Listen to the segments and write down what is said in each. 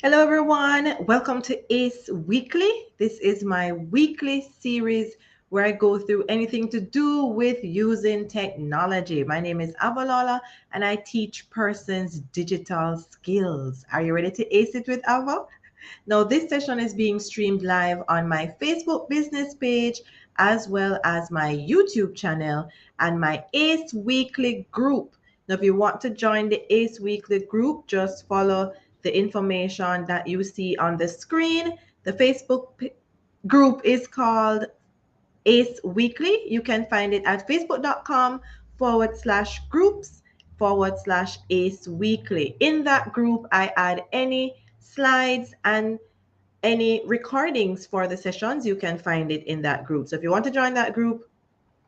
Hello, everyone. Welcome to ACE Weekly. This is my weekly series where I go through anything to do with using technology. My name is Avalola and I teach persons digital skills. Are you ready to ace it with Ava? Now, this session is being streamed live on my Facebook business page as well as my YouTube channel and my ACE Weekly group. Now, if you want to join the ACE Weekly group, just follow the information that you see on the screen. The Facebook group is called ACE Weekly. You can find it at facebook.com/groups/ACE Weekly. In that group, I add any slides and any recordings for the sessions. You can find it in that group. So if you want to join that group,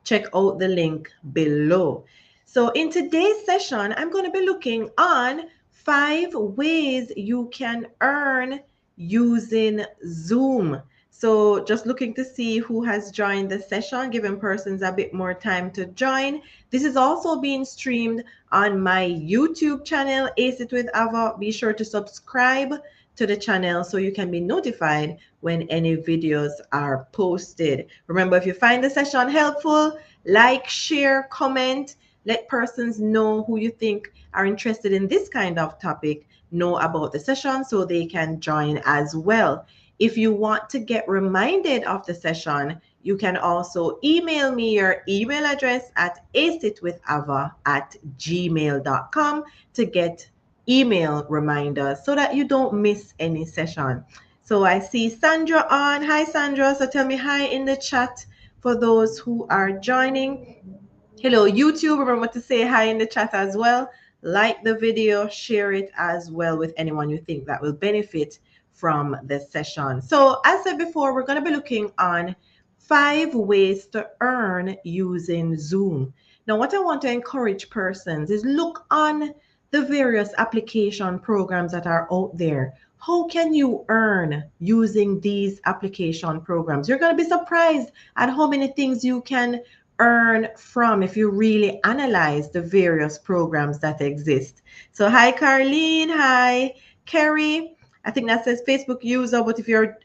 check out the link below. So in today's session, I'm going to be looking on 5 ways you can earn using Zoom. So just looking to see who has joined the session, giving persons a bit more time to join. This is also being streamed on my YouTube channel, Ace It with Ava. Be sure to subscribe to the channel so you can be notified when any videos are posted. Remember, if you find the session helpful, like, share, comment, let persons know who you think are interested in this kind of topic know about the session so they can join as well. If you want to get reminded of the session, you can also email me your email address at aceit.with.ava@gmail.com to get email reminders so that you don't miss any session. So I see Sandra on. Hi, Sandra. So tell me hi in the chat for those who are joining. Hello, YouTube. Remember to say hi in the chat as well. Like the video, share it as well with anyone you think that will benefit from the session. So as I said before, we're going to be looking on 5 ways to earn using Zoom. Now, what I want to encourage persons is look on the various application programs that are out there. How can you earn using these application programs? You're going to be surprised at how many things you can earn from if you really analyze the various programs that exist. So hi Carlene, hi Kerry. I think that says Facebook user, but if you're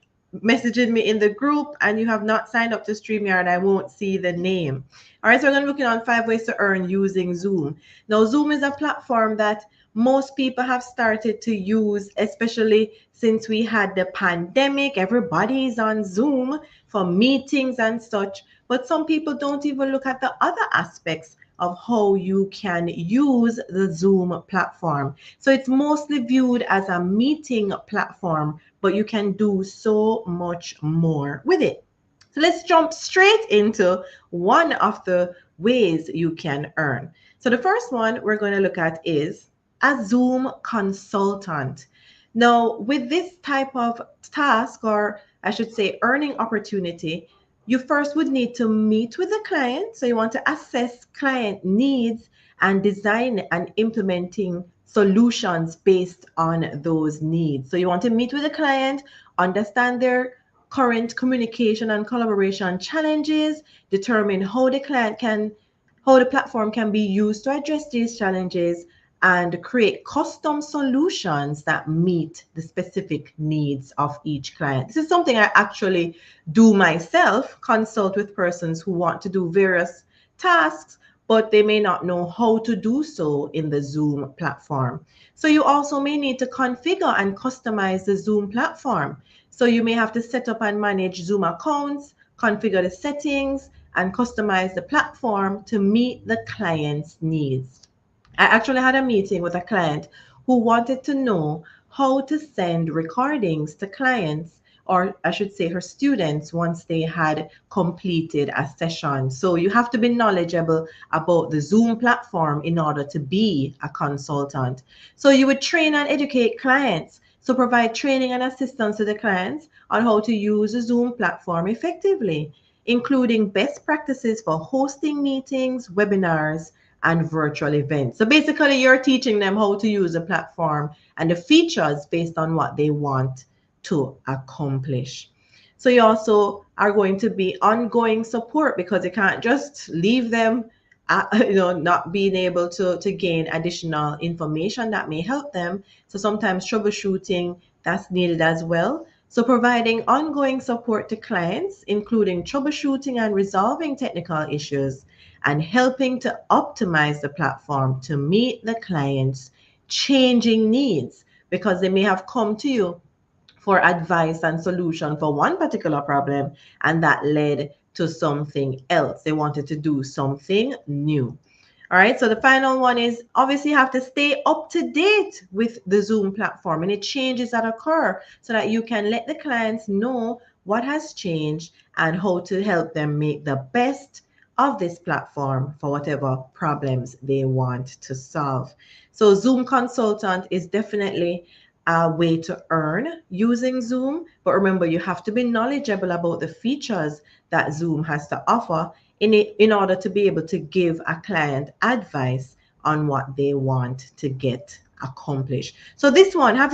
messaging me in the group and you have not signed up to StreamYard, I won't see the name. All right, so we're going to be looking on 5 ways to earn using Zoom. Now, Zoom is a platform that most people have started to use, especially since we had the pandemic. Everybody's on Zoom for meetings and such, but some people don't even look at the other aspects of how you can use the Zoom platform. So it's mostly viewed as a meeting platform, but you can do so much more with it. So let's jump straight into one of the ways you can earn. So the first one we're going to look at is a Zoom consultant. Now, with this type of task, or I should say earning opportunity, you first would need to meet with the client. So you want to assess client needs and design and implementing solutions based on those needs. So you want to meet with the client, understand their current communication and collaboration challenges, determine how the platform can be used to address these challenges, and create custom solutions that meet the specific needs of each client. This is something I actually do myself, consult with persons who want to do various tasks, but they may not know how to do so in the Zoom platform. So you also may need to configure and customize the Zoom platform. So you may have to set up and manage Zoom accounts, configure the settings, and customize the platform to meet the client's needs. I actually had a meeting with a client who wanted to know how to send recordings to clients, or I should say her students, once they had completed a session. So you have to be knowledgeable about the Zoom platform in order to be a consultant. So you would train and educate clients. So provide training and assistance to the clients on how to use the Zoom platform effectively, including best practices for hosting meetings, webinars, and virtual events. So basically, you're teaching them how to use the platform and the features based on what they want to accomplish. So you also are going to be ongoing support because you can't just leave them not being able to gain additional information that may help them. So sometimes troubleshooting that's needed as well. So providing ongoing support to clients, including troubleshooting and resolving technical issues, and helping to optimize the platform to meet the client's changing needs, because they may have come to you for advice and solution for one particular problem, and that led to something else. They wanted to do something new. All right, so the final one is obviously you have to stay up to date with the Zoom platform and the changes that occur so that you can let the clients know what has changed and how to help them make the best of this platform for whatever problems they want to solve. So Zoom Consultant is definitely a way to earn using Zoom, but remember you have to be knowledgeable about the features that Zoom has to offer in order to be able to give a client advice on what they want to get accomplished. So this one, have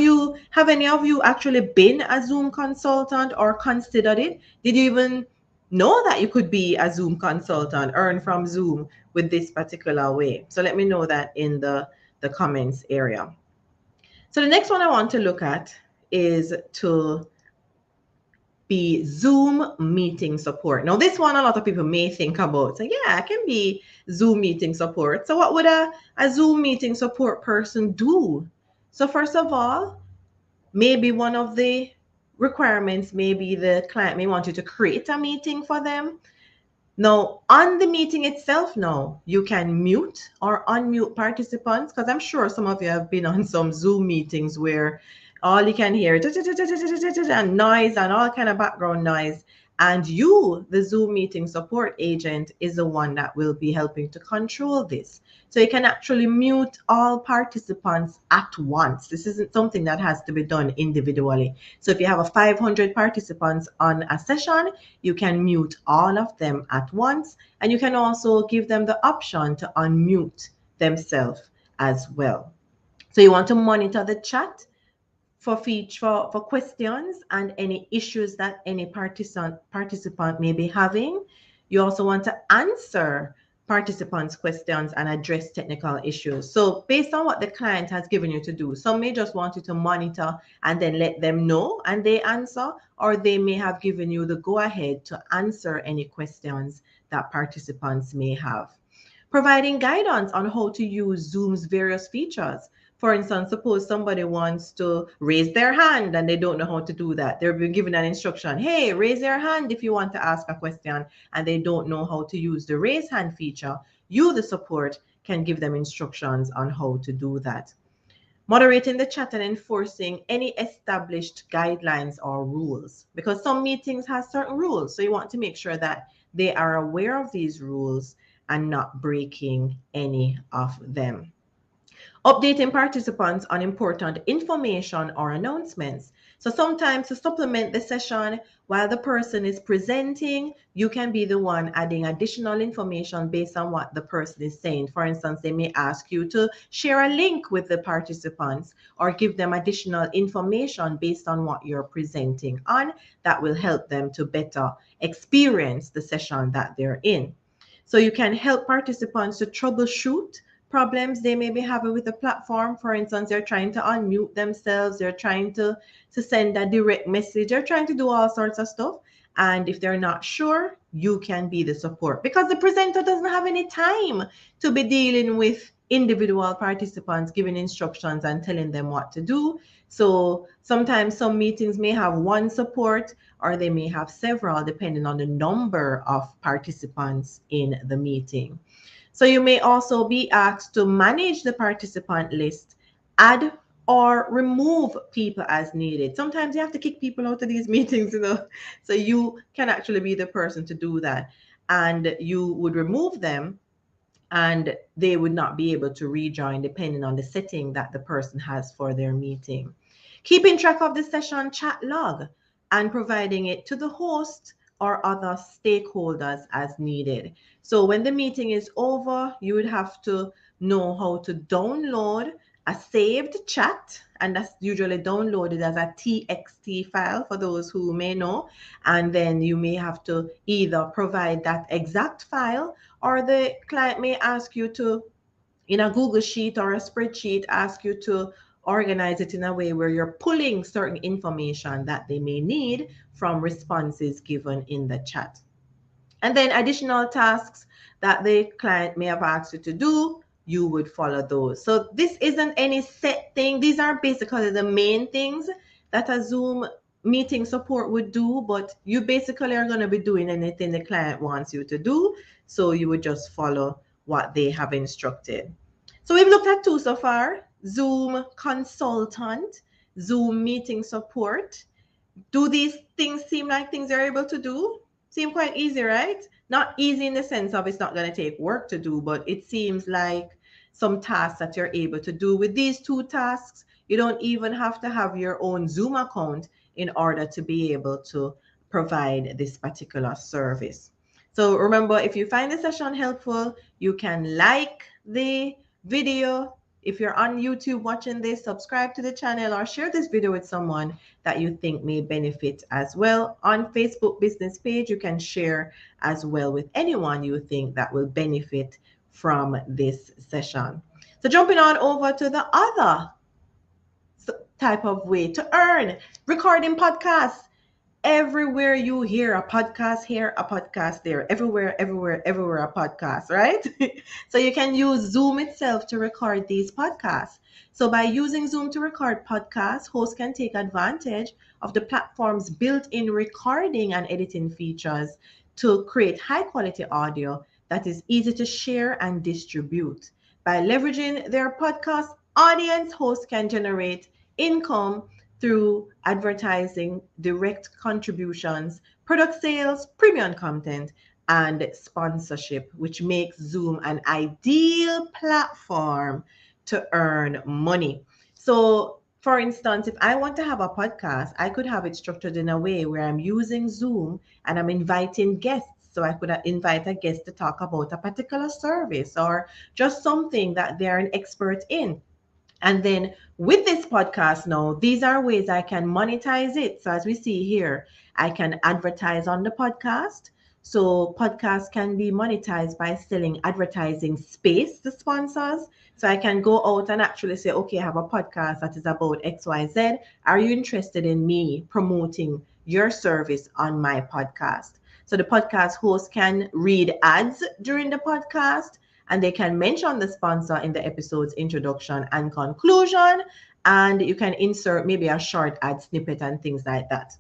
any of you actually been a Zoom consultant or considered it? Did you even know that you could be a Zoom consultant, earn from Zoom with this particular way? So let me know that in the comments area. So the next one I want to look at is to be Zoom meeting support. Now, this one a lot of people may think about. So yeah, I can be Zoom meeting support. So what would a Zoom meeting support person do? So first of all, maybe one of the requirements, maybe the client may want you to create a meeting for them. Now, on the meeting itself, now you can mute or unmute participants, because I'm sure some of you have been on some Zoom meetings where all you can hear is and noise and all kind of background noise. And you, the Zoom meeting support agent, is the one that will be helping to control this. So you can actually mute all participants at once. This isn't something that has to be done individually. So if you have a 500 participants on a session, you can mute all of them at once, and you can also give them the option to unmute themselves as well. So you want to monitor the chat for questions and any issues that any participant may be having. You also want to answer participants' questions and address technical issues. So based on what the client has given you to do, some may just want you to monitor and then let them know and they answer, or they may have given you the go ahead to answer any questions that participants may have. Providing guidance on how to use Zoom's various features. For instance, suppose somebody wants to raise their hand and they don't know how to do that. They've been given an instruction, hey, raise your hand if you want to ask a question, and they don't know how to use the raise hand feature. You, the support, can give them instructions on how to do that. Moderating the chat and enforcing any established guidelines or rules, because some meetings have certain rules. So you want to make sure that they are aware of these rules and not breaking any of them. Updating participants on important information or announcements. So sometimes to supplement the session while the person is presenting, you can be the one adding additional information based on what the person is saying. For instance, they may ask you to share a link with the participants or give them additional information based on what you're presenting on that will help them to better experience the session that they're in. So you can help participants to troubleshoot problems they may be having with the platform. For instance, they're trying to unmute themselves, they're trying to send a direct message, they're trying to do all sorts of stuff. And if they're not sure, you can be the support, because the presenter doesn't have any time to be dealing with individual participants, giving instructions and telling them what to do. So sometimes some meetings may have one support, or they may have several depending on the number of participants in the meeting. So you may also be asked to manage the participant list, add or remove people as needed. Sometimes you have to kick people out of these meetings, so you can actually be the person to do that. And you would remove them and they would not be able to rejoin depending on the setting that the person has for their meeting. Keeping track of the session chat log and providing it to the host or other stakeholders as needed. So when the meeting is over, you would have to know how to download a saved chat, and that's usually downloaded as a TXT file for those who may know. And then you may have to either provide that exact file, or the client may ask you to, in a Google Sheet or a spreadsheet, ask you to organize it in a way where you're pulling certain information that they may need from responses given in the chat. And then additional tasks that the client may have asked you to do, you would follow those. So this isn't any set thing. These are basically the main things that a Zoom meeting support would do, but you basically are going to be doing anything the client wants you to do. So you would just follow what they have instructed. So we've looked at two so far: Zoom consultant, Zoom meeting support. Do these things seem like things you're able to do? Seem quite easy, right? Not easy in the sense of it's not going to take work to do, but it seems like some tasks that you're able to do. With these two tasks, you don't even have to have your own Zoom account in order to be able to provide this particular service. So remember, if you find the session helpful, you can like the video. If you're on YouTube watching this, subscribe to the channel or share this video with someone that you think may benefit as well. On Facebook business page, you can share as well with anyone you think that will benefit from this session. So jumping on over to the other type of way to earn: recording podcasts. Everywhere you hear a podcast here, a podcast there. Everywhere, a podcast, right? So you can use Zoom itself to record these podcasts. So by using Zoom to record podcasts, hosts can take advantage of the platform's built-in recording and editing features to create high-quality audio that is easy to share and distribute. By leveraging their podcast audience, hosts can generate income through advertising, direct contributions, product sales, premium content, and sponsorship, which makes Zoom an ideal platform to earn money. So, for instance, if I want to have a podcast, I could have it structured in a way where I'm using Zoom and I'm inviting guests. So I could invite a guest to talk about a particular service or just something that they're an expert in. And then with this podcast now, these are ways I can monetize it. So as we see here, I can advertise on the podcast. So podcasts can be monetized by selling advertising space to sponsors. So I can go out and actually say, okay, I have a podcast that is about XYZ. Are you interested in me promoting your service on my podcast? So the podcast host can read ads during the podcast, and they can mention the sponsor in the episode's introduction and conclusion, and you can insert maybe a short ad snippet and things like that.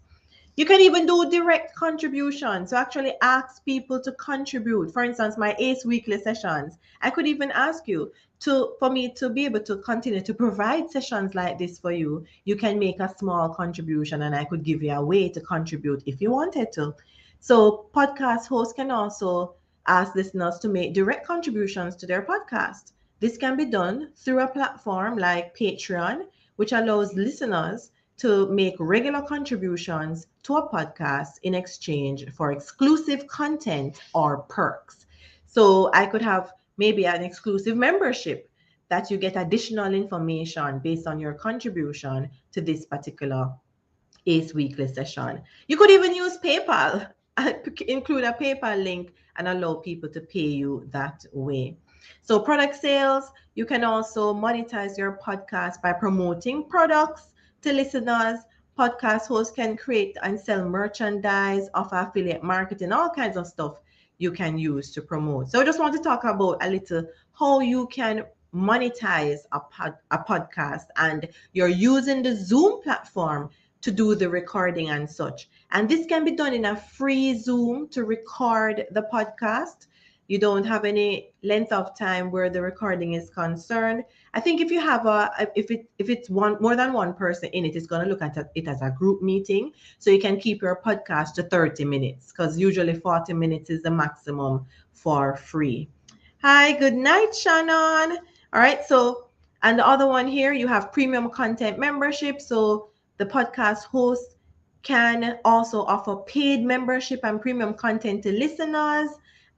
You can even do direct contributions. So actually ask people to contribute. For instance, my ACE weekly sessions, I could even ask you for me to be able to continue to provide sessions like this for you. You can make a small contribution and I could give you a way to contribute if you wanted to. So podcast hosts can also ask listeners to make direct contributions to their podcast. This can be done through a platform like Patreon, which allows listeners to make regular contributions to a podcast in exchange for exclusive content or perks. So I could have maybe an exclusive membership that you get additional information based on your contribution to this particular ACE weekly session. You could even use PayPal, include a PayPal link and allow people to pay you that way. So product sales, you can also monetize your podcast by promoting products to listeners. Podcast hosts can create and sell merchandise, offer affiliate marketing, all kinds of stuff you can use to promote. So I just want to talk about a little how you can monetize a podcast, and you're using the Zoom platform to do the recording and such. And this can be done in a free Zoom to record the podcast. You don't have any length of time where the recording is concerned. I think if you have if it's more than one person in it, it's going to look at it as a group meeting. So you can keep your podcast to 30 minutes because usually 40 minutes is the maximum for free. Hi, good night, Shannon. All right. So, and the other one here, you have premium content membership. So the podcast host can also offer paid membership and premium content to listeners.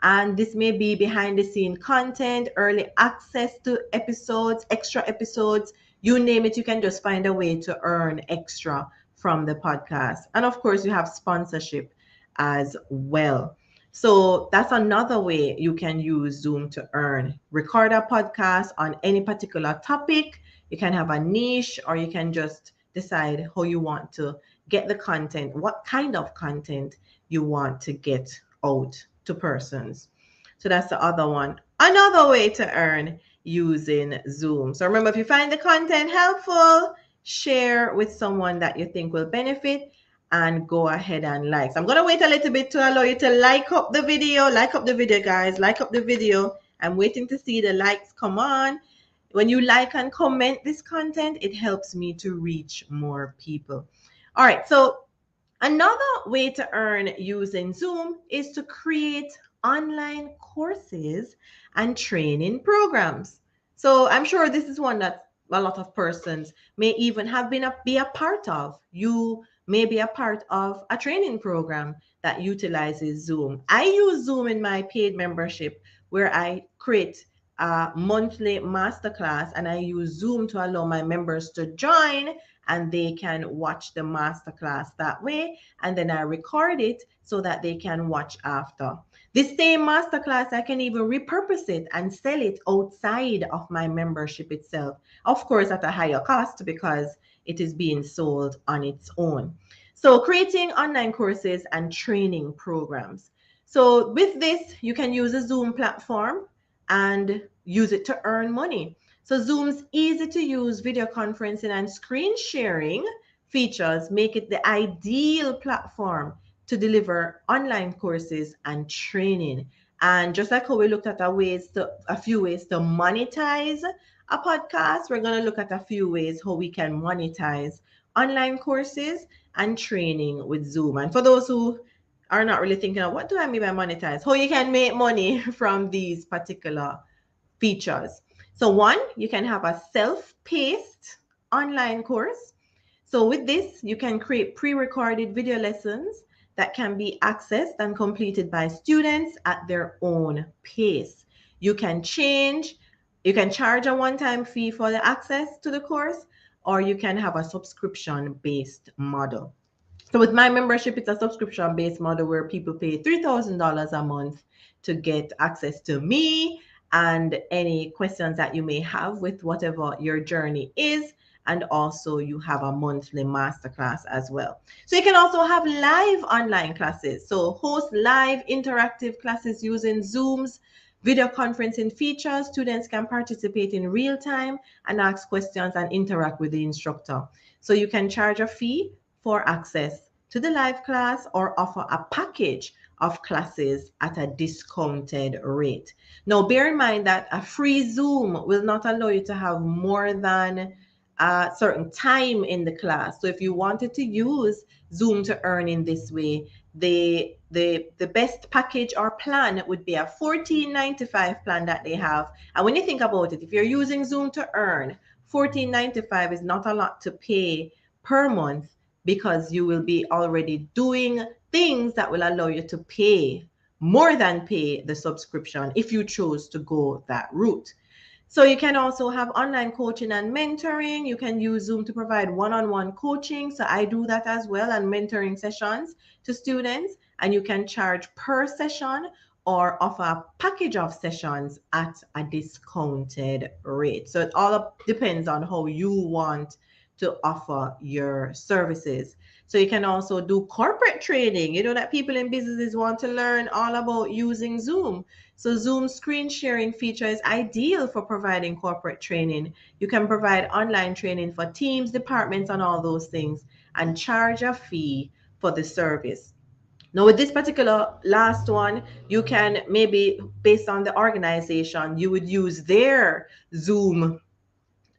And this may be behind the scene content, early access to episodes, extra episodes, you name it. You can just find a way to earn extra from the podcast. And of course, you have sponsorship as well. So that's another way you can use Zoom to earn. Record a podcast on any particular topic. You can have a niche, or you can just decide how you want to get the content, what kind of content you want to get out to persons. So that's the other one. Another way to earn using Zoom. So remember, if you find the content helpful, share with someone that you think will benefit, and go ahead and like. So I'm going to wait a little bit to allow you to like up the video. Like up the video, guys. Like up the video. I'm waiting to see the likes come on. When you like and comment this content, it helps me to reach more people. All right, so another way to earn using Zoom is to create online courses and training programs. So I'm sure this is one that a lot of persons may even have be a part of. You may be a part of a training program that utilizes Zoom. I use Zoom in my paid membership, where I create a monthly masterclass, and I use Zoom to allow my members to join, and they can watch the masterclass that way. And then I record it so that they can watch after. This same masterclass, I can even repurpose it and sell it outside of my membership itself. Of course, at a higher cost, because it is being sold on its own. So creating online courses and training programs. So with this, you can use a Zoom platform and use it to earn money. So Zoom's easy to use video conferencing and screen sharing features make it the ideal platform to deliver online courses and training. And just like how we looked at a few ways to monetize a podcast, we're going to look at a few ways how we can monetize online courses and training with Zoom. And for those who are not really thinking of what do I mean by monetize, how you can make money from these particular features. So one, you can have a self-paced online course. So with this, you can create pre-recorded video lessons that can be accessed and completed by students at their own pace. You can charge a one-time fee for the access to the course, or you can have a subscription-based model. So with my membership, it's a subscription-based model where people pay $3,000 a month to get access to me and any questions that you may have with whatever your journey is. And also you have a monthly masterclass as well. So you can also have live online classes. So host live interactive classes using Zoom's video conferencing features. Students can participate in real time and ask questions and interact with the instructor. So you can charge a fee for access to the live class, or offer a package of classes at a discounted rate. Now, bear in mind that a free Zoom will not allow you to have more than a certain time in the class. So if you wanted to use Zoom to earn in this way, the best package or plan would be a $14.95 plan that they have. And when you think about it, if you're using Zoom to earn, $14.95 is not a lot to pay per month, because you will be already doing things that will allow you to pay more than pay the subscription if you chose to go that route. So you can also have online coaching and mentoring. You can use Zoom to provide one-on-one coaching. So I do that as well, and mentoring sessions to students. And you can charge per session or offer a package of sessions at a discounted rate. So it all depends on how you want to offer your services. So you can also do corporate training. You know that people in businesses want to learn all about using Zoom. So Zoom screen sharing feature is ideal for providing corporate training. You can provide online training for teams, departments, and all those things, and charge a fee for the service. Now, with this particular last one, you can maybe, based on the organization, you would use their Zoom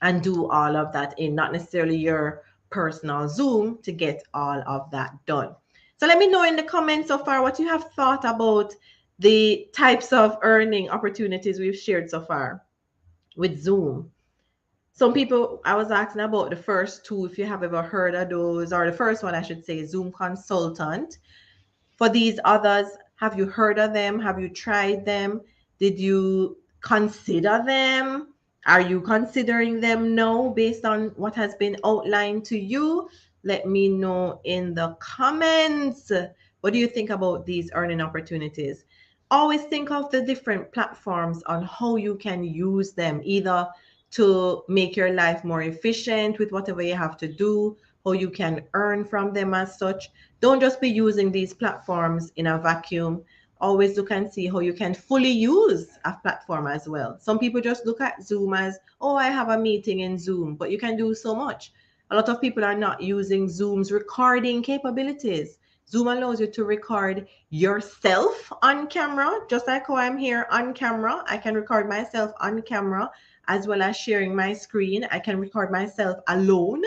and do all of that in, not necessarily your personal Zoom, to get all of that done. So let me know in the comments so far what you have thought about the types of earning opportunities we've shared so far with Zoom. Some people, I was asking about the first two, if you have ever heard of those, or the first one, I should say, Zoom Consultant. For these others, have you heard of them? Have you tried them? Did you consider them? Are you considering them now based on what has been outlined to you? Let me know in the comments. What do you think about these earning opportunities? Always think of the different platforms on how you can use them, either to make your life more efficient with whatever you have to do, how you can earn from them as such. Don't just be using these platforms in a vacuum. Always look and see how you can fully use a platform as well. Some people just look at Zoom as, oh, I have a meeting in Zoom, but you can do so much. A lot of people are not using Zoom's recording capabilities. Zoom allows you to record yourself on camera, just like how I'm here on camera. I can record myself on camera as well as sharing my screen. I can record myself alone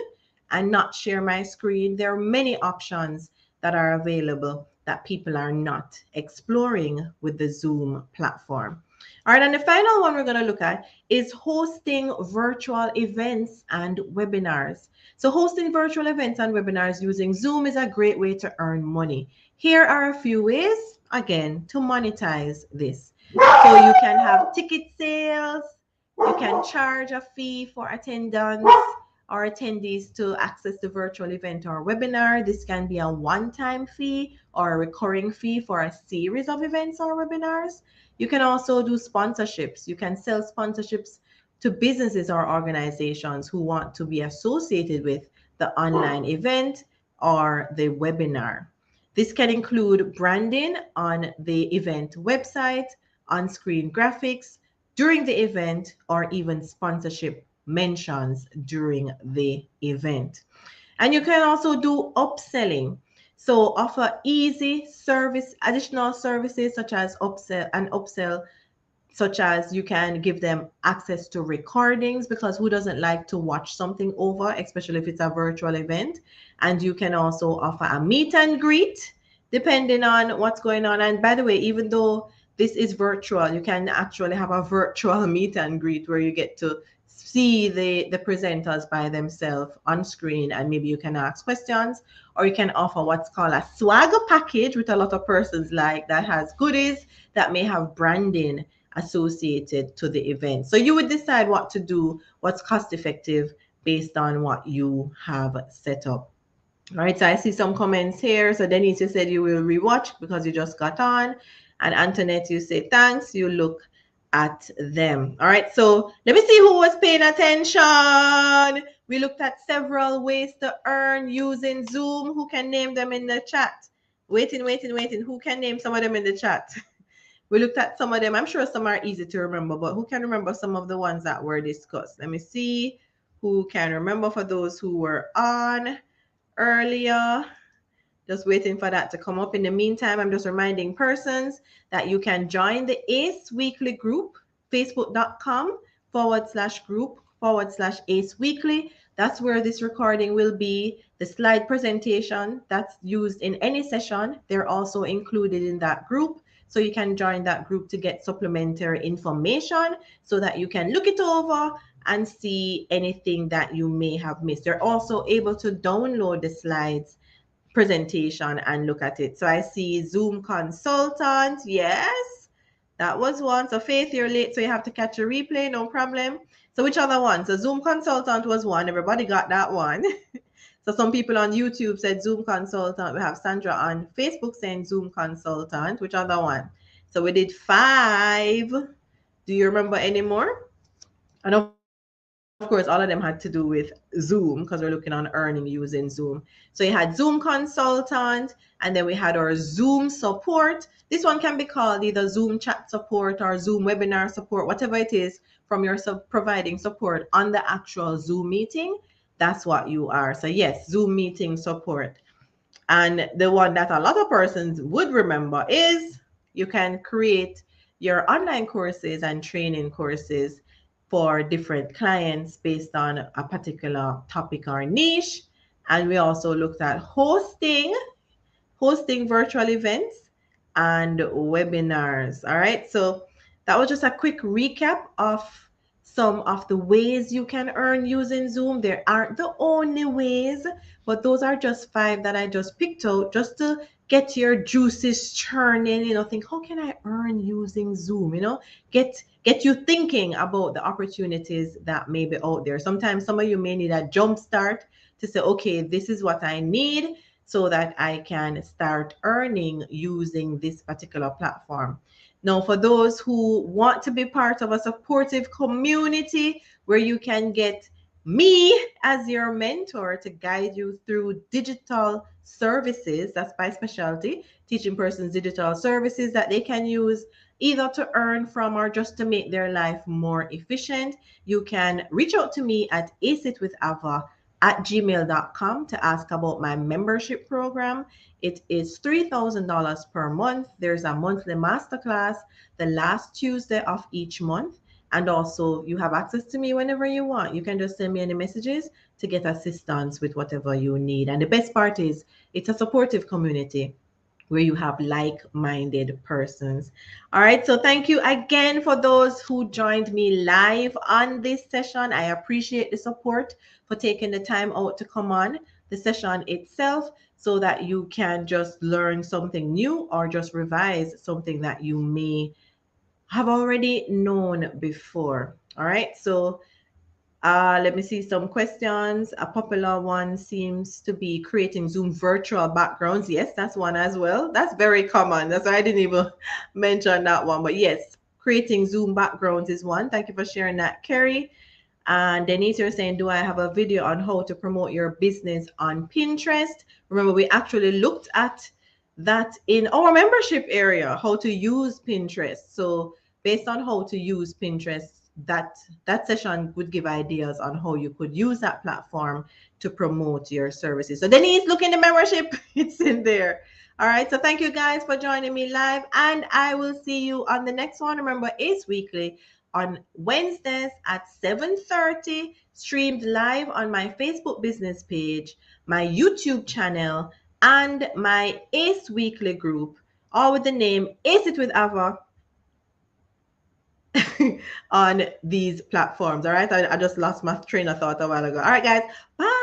and not share my screen. There are many options that are available that people are not exploring with the Zoom platform. All right, and the final one we're going to look at is hosting virtual events and webinars. So hosting virtual events and webinars using Zoom is a great way to earn money. Here are a few ways, again, to monetize this. So you can have ticket sales, you can charge a fee for attendance or attendees to access the virtual event or webinar. This can be a one-time fee or a recurring fee for a series of events or webinars. You can also do sponsorships. You can sell sponsorships to businesses or organizations who want to be associated with the online event or the webinar. This can include branding on the event website, on-screen graphics during the event, or even sponsorship mentions during the event. And you can also do upselling. So offer easy service, additional services such as upsell, such as you can give them access to recordings, because who doesn't like to watch something over, especially if it's a virtual event. And you can also offer a meet and greet depending on what's going on. And by the way, even though this is virtual, you can actually have a virtual meet and greet where you get to see the presenters by themselves on screen, and maybe you can ask questions, or you can offer what's called a swagger package, with a lot of persons like that has goodies that may have branding associated to the event. So you would decide what to do, what's cost effective based on what you have set up. All right, so I see some comments here. So Denise, you said you will rewatch because you just got on. And Antoinette, you say thanks, you look at them. All right, so let me see who was paying attention. We looked at several ways to earn using Zoom. Who can name them in the chat? Waiting. Who can name some of them in the chat? We looked at some of them. I'm sure some are easy to remember, but who can remember some of the ones that were discussed? Let me see who can remember for those who were on earlier. Just waiting for that to come up. In the meantime, I'm just reminding persons that you can join the ACE Weekly group, facebook.com/group/ACE Weekly. That's where this recording will be. The slide presentation that's used in any session, they're also included in that group. So you can join that group to get supplementary information so that you can look it over and see anything that you may have missed. You're also able to download the slides presentation and look at it. So I see Zoom consultant. Yes, that was one. So Faith, you're late, so you have to catch a replay. No problem. So which other one? So Zoom consultant was one. Everybody got that one. So some people on YouTube said Zoom consultant. We have Sandra on Facebook saying Zoom consultant. Which other one? So we did 5. Do you remember any more? And of course, all of them had to do with Zoom because we're looking on earning using Zoom. So you had Zoom consultant, and then we had our Zoom support. This one can be called either Zoom chat support or Zoom webinar support, whatever it is from your providing support on the actual Zoom meeting. That's what you are. So yes, Zoom meeting support. And the one that a lot of persons would remember is you can create your online courses and training courses for different clients based on a particular topic or niche. And we also looked at hosting virtual events and webinars. All right, so that was just a quick recap of some of the ways you can earn using Zoom. There aren't the only ways, but those are just 5 that I just picked out just to get your juices churning, think, how can I earn using Zoom? Get you thinking about the opportunities that may be out there. Sometimes some of you may need a jump start to say, okay, this is what I need so that I can start earning using this particular platform. Now, for those who want to be part of a supportive community where you can get me as your mentor to guide you through digital services. That's my specialty, teaching persons digital services that they can use either to earn from or just to make their life more efficient. You can reach out to me at acitwithava@gmail.com to ask about my membership program. It is $3,000 per month. There's a monthly masterclass the last Tuesday of each month. And also, you have access to me whenever you want. You can just send me any messages to get assistance with whatever you need. And the best part is, it's a supportive community where you have like-minded persons. All right, so thank you again for those who joined me live on this session. I appreciate the support for taking the time out to come on the session itself so that you can just learn something new or just revise something that you may have already known before. All right, so let me see some questions. A popular one seems to be creating Zoom virtual backgrounds. Yes, that's one as well. That's very common. That's why I didn't even mention that one. But yes, creating Zoom backgrounds is one. Thank you for sharing that, Kerry. And Denise, you're saying, do I have a video on how to promote your business on Pinterest? Remember, we actually looked at that in our membership area, how to use Pinterest. So based on how to use Pinterest, that session would give ideas on how you could use that platform to promote your services. So Denise, look in the membership, it's in there. All right, so thank you guys for joining me live, and I will see you on the next one. Remember, Ace Weekly on Wednesdays at 7:30, streamed live on my Facebook business page, my YouTube channel, and my Ace Weekly group, all with the name Ace It with Ava on these platforms. All right, I just lost my train of thought a while ago. All right, guys, bye.